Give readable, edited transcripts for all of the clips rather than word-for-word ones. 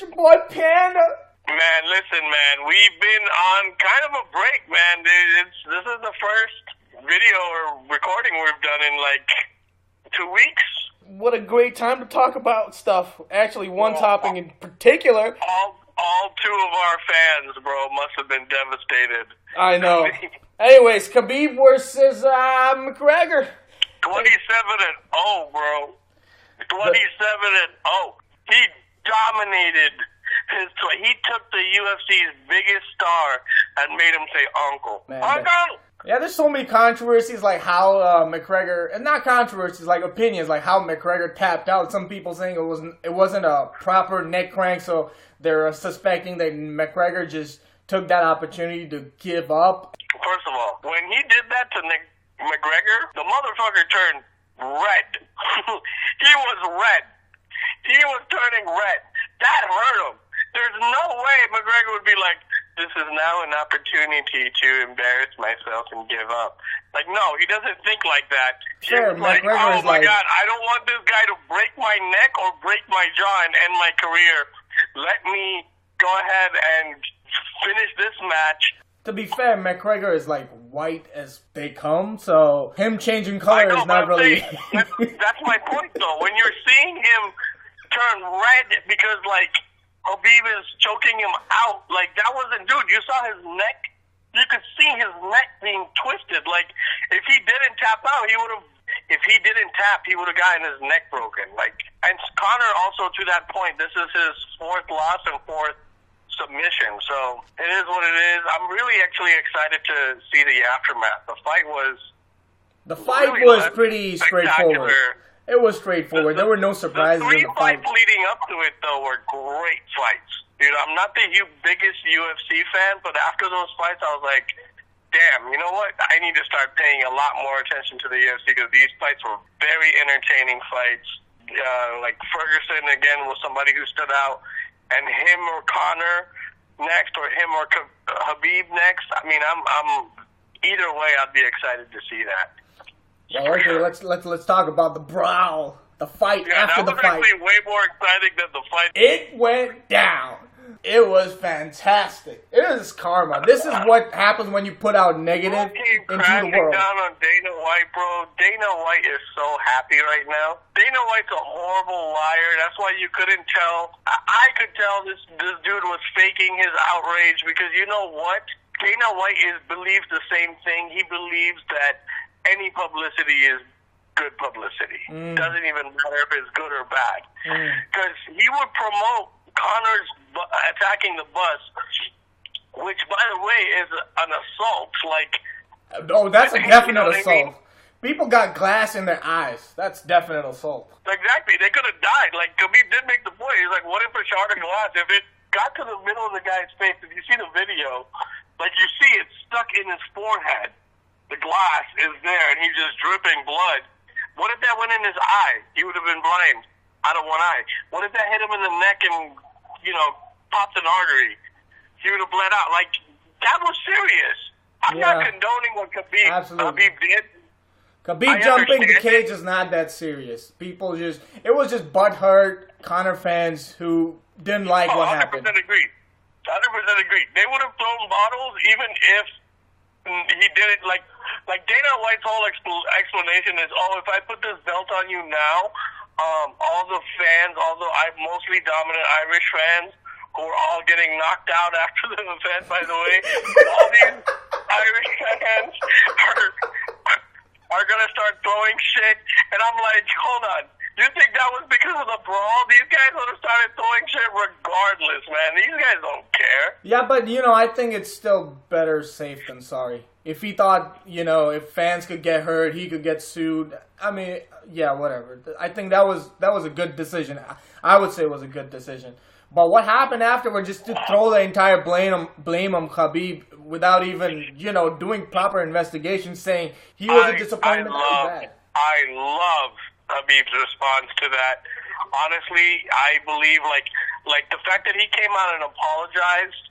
It's your boy Panda. Man, listen, man. We've been on kind of a break, man. This is the first video or recording we've done in like 2 weeks. What a great time to talk about stuff. Actually, one topic in particular. All two of our fans, bro, must have been devastated. I know. Anyways, Khabib versus Mcgregor. 27-0, bro. 27-0. He dominated he took the UFC's biggest star and made him say uncle. Uncle! Yeah, there's so many controversies, like how McGregor, and not controversies, like opinions, like how McGregor tapped out. Some people saying it wasn't a proper neck crank, so they're suspecting that McGregor just took that opportunity to give up. First of all, when he did that to McGregor, the motherfucker turned red. He was red. He was turning red. That hurt him. There's no way McGregor would be like, this is now an opportunity to embarrass myself and give up. Like, no, he doesn't think like that. Sure, he's like, oh my God, I don't want this guy to break my neck or break my jaw and end my career. Let me go ahead and finish this match. To be fair, McGregor is like white as they come, so him changing color is not really... that's my point, though. When you're seeing him turn red because, like, Khabib is choking him out, like, that wasn't... Dude, you saw his neck? You could see his neck being twisted. Like, if he didn't tap out, he would have... If he didn't tap, he would have gotten his neck broken. Like, and Conor also, to that point, this is his fourth loss and fourth submission, so it is what it is. I'm really actually excited to see the aftermath. The fight was pretty straightforward. It was straightforward. There were no surprises in the fight. The 3 fights leading up to it, though, were great fights. Dude, I'm not the biggest UFC fan, but after those fights, I was like, damn, you know what? I need to start paying a lot more attention to the UFC because these fights were very entertaining fights. Like Ferguson, again, was somebody who stood out. And him or Conor next, or him or Khabib next. I mean, I'm either way. I'd be excited to see that. Well, okay, let's talk about the brawl, the fight after the fight. That was actually way more exciting than the fight. It went down. It was fantastic. It is karma. This is what happens when you put out negative into the world. Down on Dana White, bro. Dana White is so happy right now. Dana White's a horrible liar. That's why you couldn't tell. I could tell this dude was faking his outrage because you know what? Dana White believes the same thing. He believes that any publicity is good publicity. Doesn't even matter if it's good or bad. Because he would promote Conor's attacking the bus, which, by the way, is an assault. Like, oh, that's a definite assault. People got glass in their eyes. That's definite assault. Exactly. They could have died. Like, Khabib did make the point. He's like, what if a shard of glass, if it got to the middle of the guy's face, if you see the video, like, you see it stuck in his forehead. The glass is there, and he's just dripping blood. What if that went in his eye? He would have been blind out of one eye. What if that hit him in the neck and, you know, popped an artery? He would have bled out. Like, that was serious. I'm not condoning what Khabib did. Khabib jumping the cage is not that serious. People it was just butthurt Conor fans who didn't like what happened. 100% agree. 100% agree. They would have thrown bottles even if he did it. Like Dana White's whole explanation is, if I put this belt on you now, all the fans, mostly dominant Irish fans, who are all getting knocked out after the event, by the way, all these Irish fans are going to start throwing shit. And I'm like, hold on. Do you think that was because of the brawl? These guys would have started throwing shit regardless, man. These guys don't care. Yeah, but, I think it's still better safe than sorry. If he thought, if fans could get hurt, he could get sued. I mean, yeah, whatever. I think that was a good decision. I would say it was a good decision. But what happened afterward, just to throw the entire blame on Khabib without even, doing proper investigation, saying he was a disappointment. I love Khabib's response to that. Honestly, I believe, like the fact that he came out and apologized,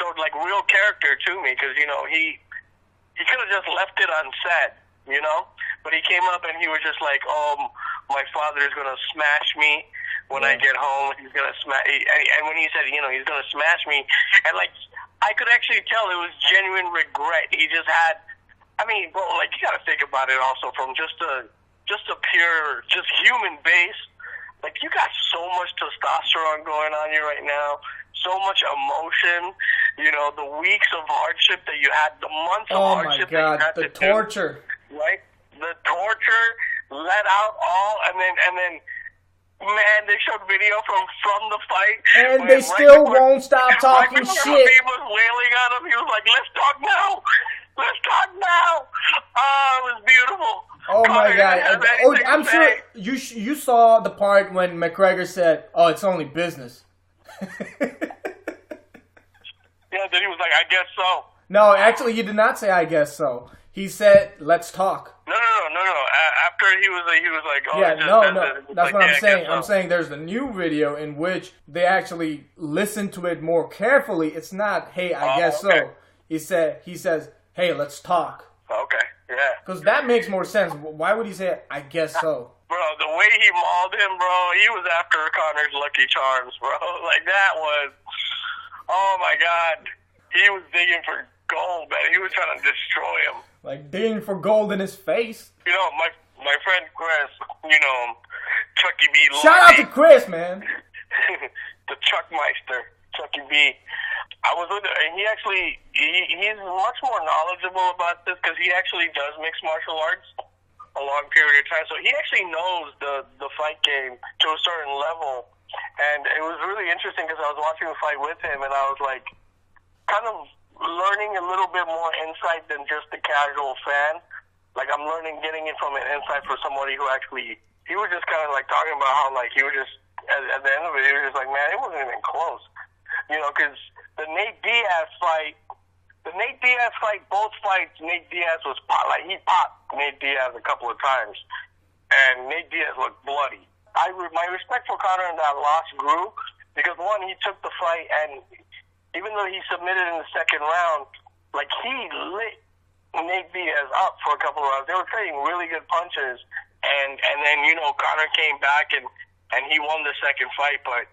showed, like, real character to me, because, he could have just left it unsaid, but he came up and he was just like, my father is going to smash me when I get home. He's going to smash, and when he said, he's going to smash me, and like, I could actually tell it was genuine regret. He just had, I mean, bro, like, you got to think about it also from just a pure, just human base. Like, you got so much testosterone going on you right now, so much emotion, the weeks of hardship that you had, the months of hardship that you had the torture. Right? The torture, let out all, and then, man, they showed video from the fight. And they still won't stop talking shit. He was wailing at him. He was like, let's talk now. Let's talk now. Oh, it was beautiful. Oh, my God. I'm sure you saw the part when McGregor said, oh, it's only business. Yeah, then he was like, I guess so. No, actually, he did not say, I guess so. He said, let's talk. No. After he was like, oh, yeah, no. That's what I'm saying. I'm saying there's a new video in which they actually listen to it more carefully. It's not, hey, I guess so. He says, hey, let's talk. Okay, yeah. Because that makes more sense. Why would he say, I guess so? Bro, the way he mauled him, bro, he was after Connor's Lucky Charms, bro. Like, that was, oh, my God. He was digging for gold, man. He was trying to destroy him. Like, digging for gold in his face. My friend Chris, Chucky B. Shout out to Chris, man. The Chuckmeister, Chucky B. I was with him, and he's much more knowledgeable about this because he actually does mixed martial arts a long period of time. So he actually knows the fight game to a certain level. And it was really interesting because I was watching the fight with him, and I was like, kind of learning a little bit more insight than just the casual fan. Like, I'm getting it from an insight for somebody who actually, he was just kind of like talking about how, like, he was just, at the end of it, he was just like, man, it wasn't even close. Because the Nate Diaz fight, both fights, Nate Diaz was he popped Nate Diaz a couple of times, and Nate Diaz looked bloody. My respect for Conor in that loss grew, because one, he took the fight, and even though he submitted in the second round, like, he lit Nate Diaz up for a couple of rounds. They were trading really good punches, and then, Conor came back, and he won the second fight, but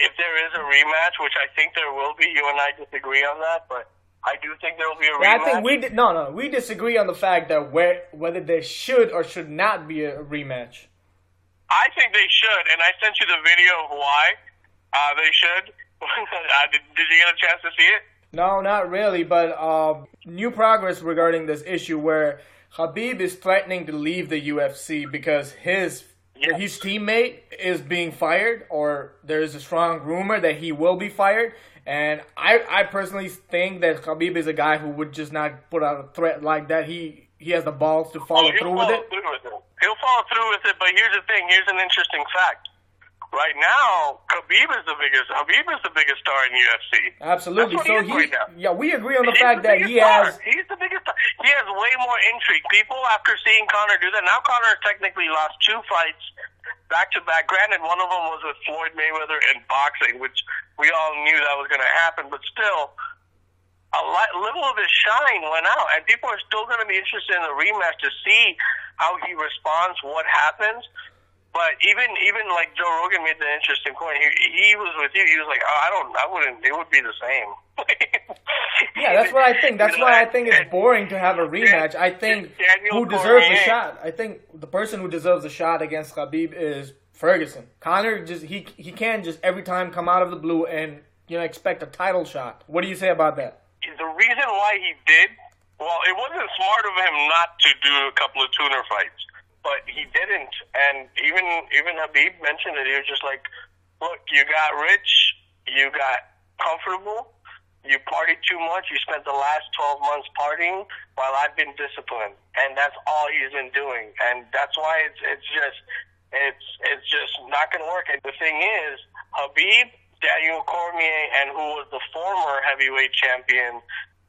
if there is a rematch, which I think there will be, you and I disagree on that, but I do think there will be a rematch. I think we disagree on the fact that whether there should or should not be a rematch. I think they should, and I sent you the video of why they should. Did you get a chance to see it? No, not really, but new progress regarding this issue where Khabib is threatening to leave the UFC because his teammate is being fired, or there's a strong rumor that he will be fired. And I personally think that Khabib is a guy who would just not put out a threat like that. He has the balls to follow through with it. He'll follow through with it, but here's the thing. Here's an interesting fact. Right now, Khabib is the biggest star in UFC. Absolutely. So we agree on the He's fact that he has. He's the biggest star. He has way more intrigue. People, after seeing Conor do that, now Conor technically lost 2 fights back to back. Granted, one of them was with Floyd Mayweather in boxing, which we all knew that was going to happen. But still, little of his shine went out, and people are still going to be interested in the rematch to see how he responds, what happens. But even like Joe Rogan made the interesting point. He was with you. He was like, I wouldn't. It would be the same. Yeah, that's what I think. That's why I think it's boring to have a rematch. I think who deserves a shot. I think the person who deserves a shot against Khabib is Ferguson. Conor he can't just every time come out of the blue and expect a title shot. What do you say about that? The reason why he did, well, it wasn't smart of him not to do a couple of tuner fights. But he didn't, and even Khabib mentioned it. He was just like, look, you got rich, you got comfortable, you partied too much, you spent the last 12 months partying while I've been disciplined. And that's all he's been doing. And that's why it's just not going to work. And the thing is, Khabib, Daniel Cormier, and who was the former heavyweight champion,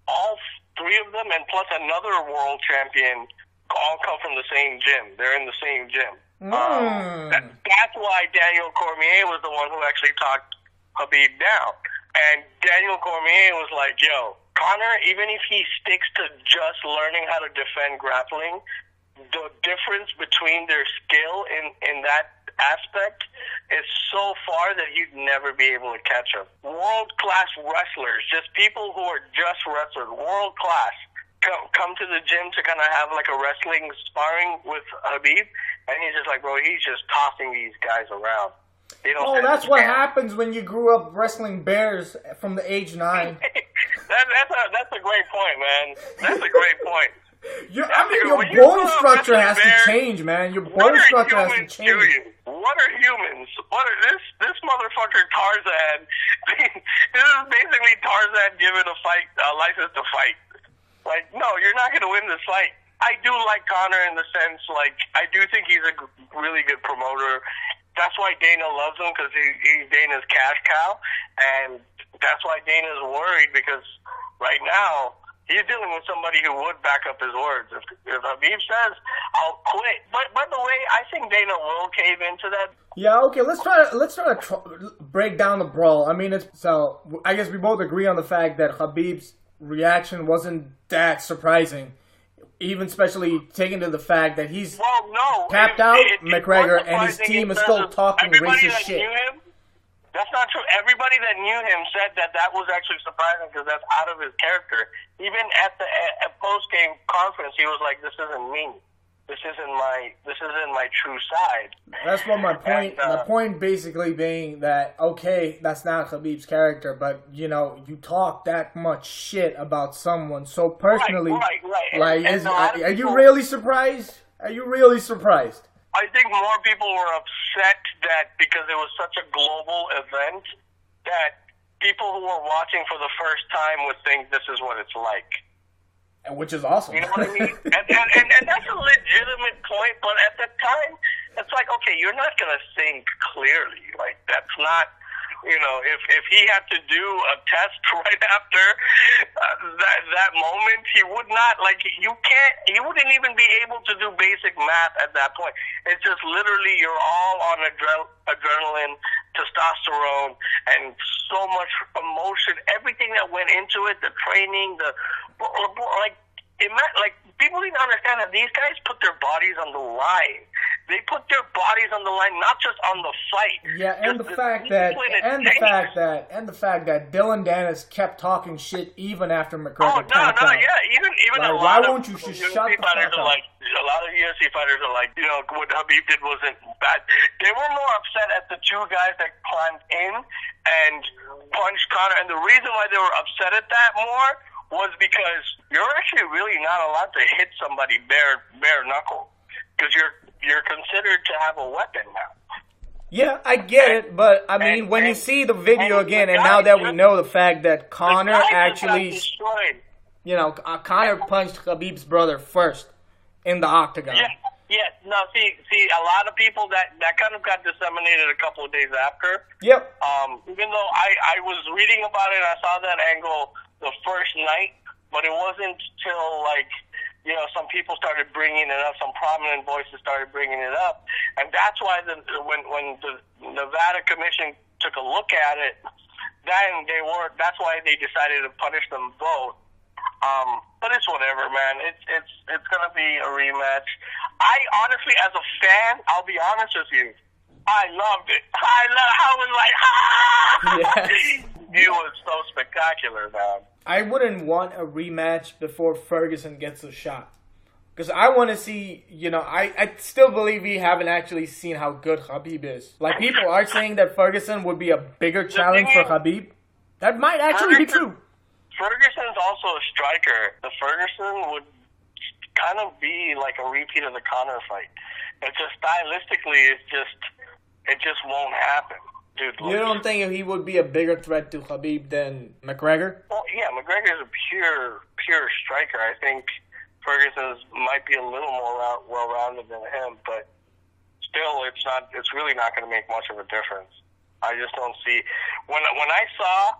all 3 of them, and plus another world champion, all come from the same gym. They're in the same gym. That's why Daniel Cormier was the one who actually talked Khabib down. And Daniel Cormier was like, yo, Conor, even if he sticks to just learning how to defend grappling, the difference between their skill in that aspect is so far that you'd never be able to catch them. World-class wrestlers, just people who are just wrestlers, world-class, come to the gym to kind of have like a wrestling sparring with Khabib, and he's just like, bro, he's just tossing these guys around. Oh, that's what happens when you grew up wrestling bears from the age 9. That's a great point, man. That's a great point. Your bone structure has to change, man. Your bone structure has to change. What are humans? What are this motherfucker Tarzan? This is basically Tarzan given a license to fight. Like, no, you're not going to win this fight. I do like Conor in the sense, like, I do think he's a really good promoter. That's why Dana loves him, because he's Dana's cash cow. And that's why Dana's worried, because right now, he's dealing with somebody who would back up his words. If Khabib says, I'll quit. But by the way, I think Dana will cave into that. Yeah, okay, let's try to break down the brawl. I mean, so I guess we both agree on the fact that Khabib's reaction wasn't that surprising. Even especially taken to the fact that he's tapped out Mcgregor and his team is still talking racist shit. That's not true. Everybody that knew him said that was actually surprising because that's out of his character. Even at the post-game conference, he was like, "This isn't me. This isn't my true side." That's what my point. My point basically being that okay, that's not Khabib's character, but you know, you talk that much shit about someone so personally. Right. Like, are you really surprised? Are you really surprised? I think more people were upset that because it was such a global event that people who were watching for the first time would think this is what it's like. Which is awesome. You know what I mean? and that's a legitimate point, but at the time, it's like, okay, you're not going to think clearly. Like, that's not, you know, if he had to do a test right after that moment, he would not, like, he wouldn't even be able to do basic math at that point. It's just literally you're all on adrenaline, testosterone, and so much emotion, everything that went into it, the training, like people need to understand that these guys put their bodies on the line. They put their bodies on the line, not just on the fight. Yeah, and the fact that Dylan Dennis kept talking shit even after McGregor tapped out. Even like, a lot why of won't you just shut the fuck up? Like, a lot of UFC fighters are like, you know, what Khabib did wasn't bad. They were more upset at the two guys that climbed in and punched Conor, and the reason why they were upset at that more was because you're actually really not allowed to hit somebody bare knuckle because you're considered to have a weapon now. Yeah, I get it, but I mean, when you see the video again, and now that we know the fact that Conor actually, you know, Conor punched Khabib's brother first in the octagon. Yeah. No, see, a lot of people that kind of got disseminated a couple of days after. Yep. Even though I was reading about it, I saw that angle the first night, but it wasn't till like, you know, some people started bringing it up, some prominent voices started bringing it up, and that's why when the Nevada Commission took a look at it, that's why they decided to punish them both. But it's whatever, man. It's gonna be a rematch. I honestly, as a fan, I'll be honest with you, I loved it. I was like, Yes. It was so spectacular, man. I wouldn't want a rematch before Ferguson gets a shot. Because I want to see, you know, I still believe we haven't actually seen how good Khabib is. Like, people are saying that Ferguson would be a bigger challenge for Khabib. That might actually be true. Ferguson's also a striker. The Ferguson would kind of be like a repeat of the Conor fight. It's just stylistically, it just won't happen. Dude, you don't think he would be a bigger threat to Khabib than McGregor? Well, yeah, McGregor's a pure striker. I think Ferguson's might be a little more well-rounded than him, but still, it's really not going to make much of a difference. I just don't see when I saw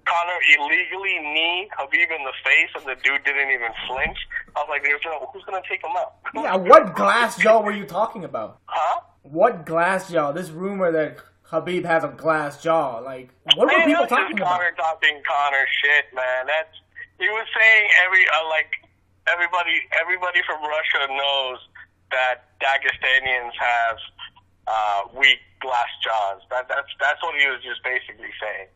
Conor illegally knee Khabib in the face and the dude didn't even flinch, I was like, who's going to take him out? Yeah, what glass jaw were you talking about? Huh? What glass jaw? This rumor that Khabib has a glass jaw. Like, what were people talking about? Conor talking Conor shit, man. He was saying everybody from Russia knows that Dagestanians have weak glass jaws. That's what he was just basically saying.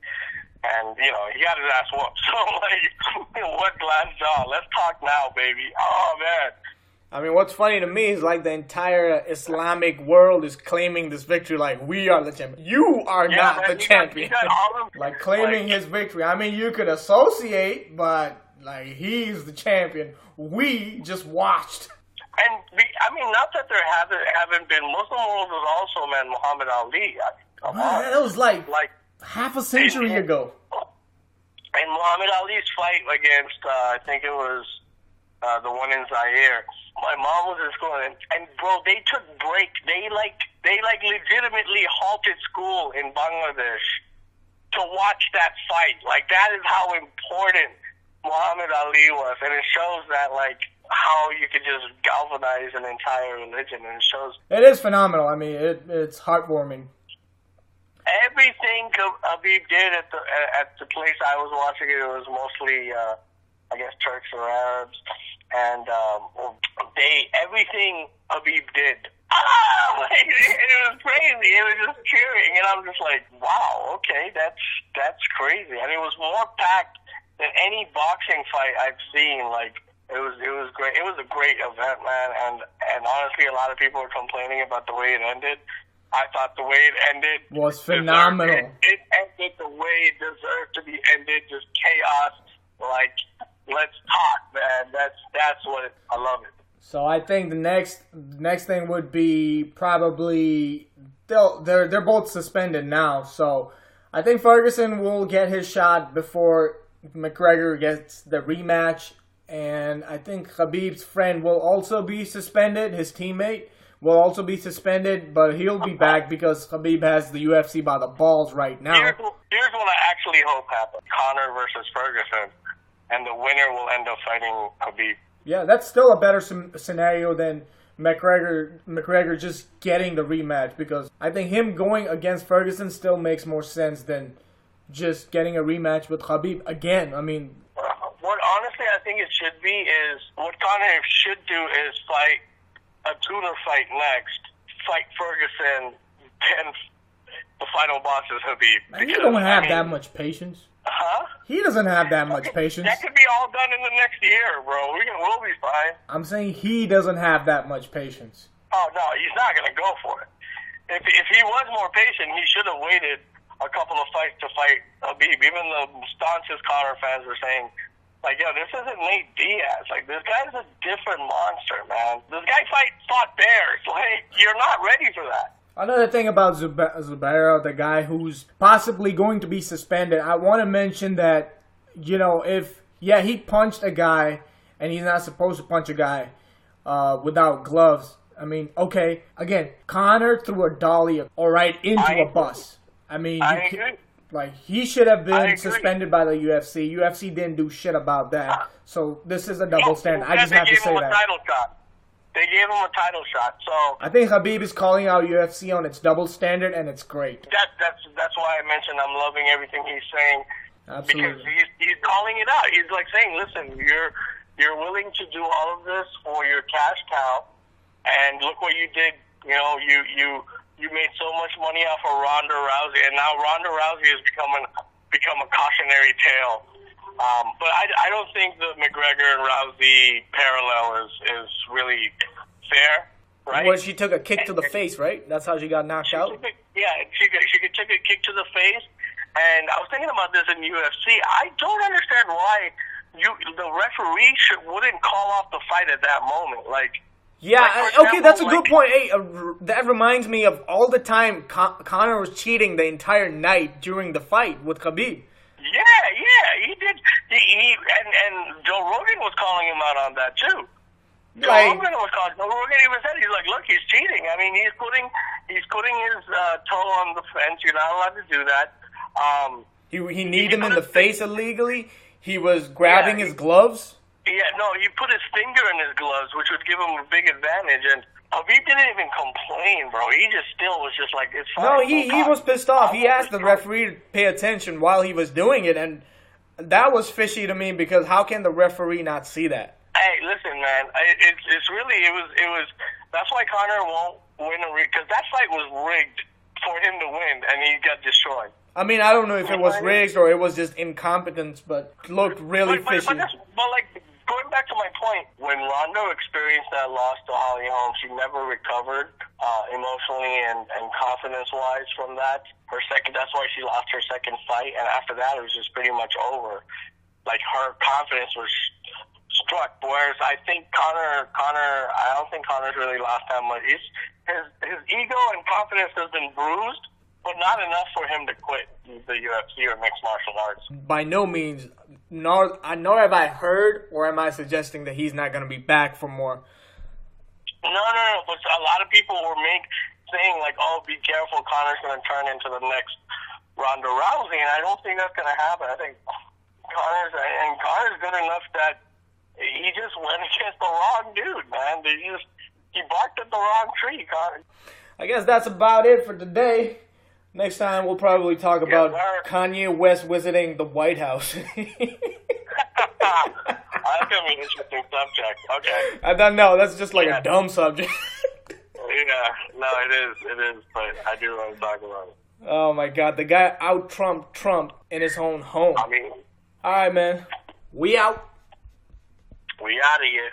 And, you know, he got his ass whooped. So, like, what glass jaw? Let's talk now, baby. Oh, man. I mean, what's funny to me is, like, the entire Islamic world is claiming this victory like, we are the champion. You are not the champion. Like, claiming his victory. I mean, you could associate, but, like, he's the champion. We just watched. And, I mean, not that there haven't been Muslim wars was also, man, Muhammad Ali. That was, like half a century ago. And Muhammad Ali's fight against, I think it was the one in Zaire. My mom was in school, and bro, they took break. They legitimately halted school in Bangladesh to watch that fight. Like, that is how important Muhammad Ali was, and it shows that, like, how you could just galvanize an entire religion, and it shows. It is phenomenal. I mean, it's heartwarming. Everything Khabib did at the place I was watching it was mostly, I guess, Turks or Arabs, and everything Khabib did. It was crazy. It was just cheering, and I'm just like, wow, okay, that's crazy, and it was more packed than any boxing fight I've seen. Like, it was great. It was a great event, man, and honestly, a lot of people were complaining about the way it ended. I thought the way it ended was phenomenal. It ended the way it deserved to be ended, just chaos. Like, let's talk, man. That's what I love it. So I think the next thing would be probably they're both suspended now. So I think Ferguson will get his shot before McGregor gets the rematch, and I think Khabib's friend will also be suspended. His teammate will also be suspended, but he'll be back because Khabib has the UFC by the balls right now. Here's what I actually hope happens: Conor versus Ferguson, and the winner will end up fighting Khabib. Yeah, that's still a better scenario than McGregor just getting the rematch, because I think him going against Ferguson still makes more sense than just getting a rematch with Khabib again. I mean, what honestly I think it should be is what Conor should do is fight a tuna fight next, fight Ferguson, then the final boss is Khabib. He don't have that much patience. Huh? He doesn't have that much patience. That could be all done in the next year, bro. We'll be fine. I'm saying he doesn't have that much patience. Oh, no, he's not going to go for it. If he was more patient, he should have waited a couple of fights to fight Khabib. Even the staunchest Conor fans were saying, like, yo, this isn't Nate Diaz. Like, this guy's a different monster, man. This guy fought bears. Like, you're not ready for that. Another thing about Zubaira, the guy who's possibly going to be suspended, I want to mention that, you know, he punched a guy, and he's not supposed to punch a guy without gloves. I mean, okay, again, Conor threw a dolly right into a bus. I mean, he should have been suspended by the UFC. UFC didn't do shit about that. So this is a double standard. I just have to say that. They gave him a title shot. So I think Khabib is calling out UFC on its double standard, and it's great. That's why I mentioned I'm loving everything he's saying. Absolutely. Because he's calling it out. He's like saying, listen, you're willing to do all of this for your cash cow, and look what you did. You know, you made so much money off of Ronda Rousey, and now Ronda Rousey has become a cautionary tale. But I don't think the McGregor and Rousey parallel is really fair, right? Well, she took a kick to the face, right? That's how she got knocked out? She took a kick to the face, and I was thinking about this in UFC. I don't understand why the referee wouldn't call off the fight at that moment. Like, yeah, okay, that's a good point. Hey, that reminds me of all the time Conor was cheating the entire night during the fight with Khabib. Yeah, he did. And Joe Rogan was calling him out on that too. Joe Rogan even said, he's like, look, he's cheating. I mean, he's putting his toe on the fence. You're not allowed to do that. He kneed him in the face illegally. He was grabbing his gloves. Yeah, no, he put his finger in his gloves, which would give him a big advantage. And Khabib didn't even complain, bro. He just still was just like, it's fine. No, he was pissed off. He asked the referee to pay attention while he was doing it, and that was fishy to me, because how can the referee not see that? Hey, listen, man. It's really it was. That's why Conor won't win because that fight was rigged for him to win, and he got destroyed. I mean, I don't know if it was rigged or it was just incompetence, but it looked really fishy. But like going back to my point, when Ronda experienced that loss to Holly Holm, she never recovered emotionally and confidence-wise from that. That's why she lost her second fight, and after that, it was just pretty much over. Like her confidence was struck. Whereas I think Conor, I don't think Conor's really lost that much. His ego and confidence has been bruised, but not enough for him to quit the UFC or mixed martial arts. By no means. Nor have I heard, or am I suggesting that he's not going to be back for more? No. But a lot of people were saying like, "Oh, be careful, Conor's going to turn into the next Ronda Rousey," and I don't think that's going to happen. I think Conor's good enough that he just went against the wrong dude, man. He barked at the wrong tree, Conor. I guess that's about it for today. Next time we'll probably talk about Kanye West visiting the White House. That's gonna be an interesting subject. Okay. I don't know. That's just like a dumb subject. Yeah, no, it is, but I do want to talk about it. Oh my God, the guy out-Trumped Trump in his own home. I mean, all right, man. We out. We out of here.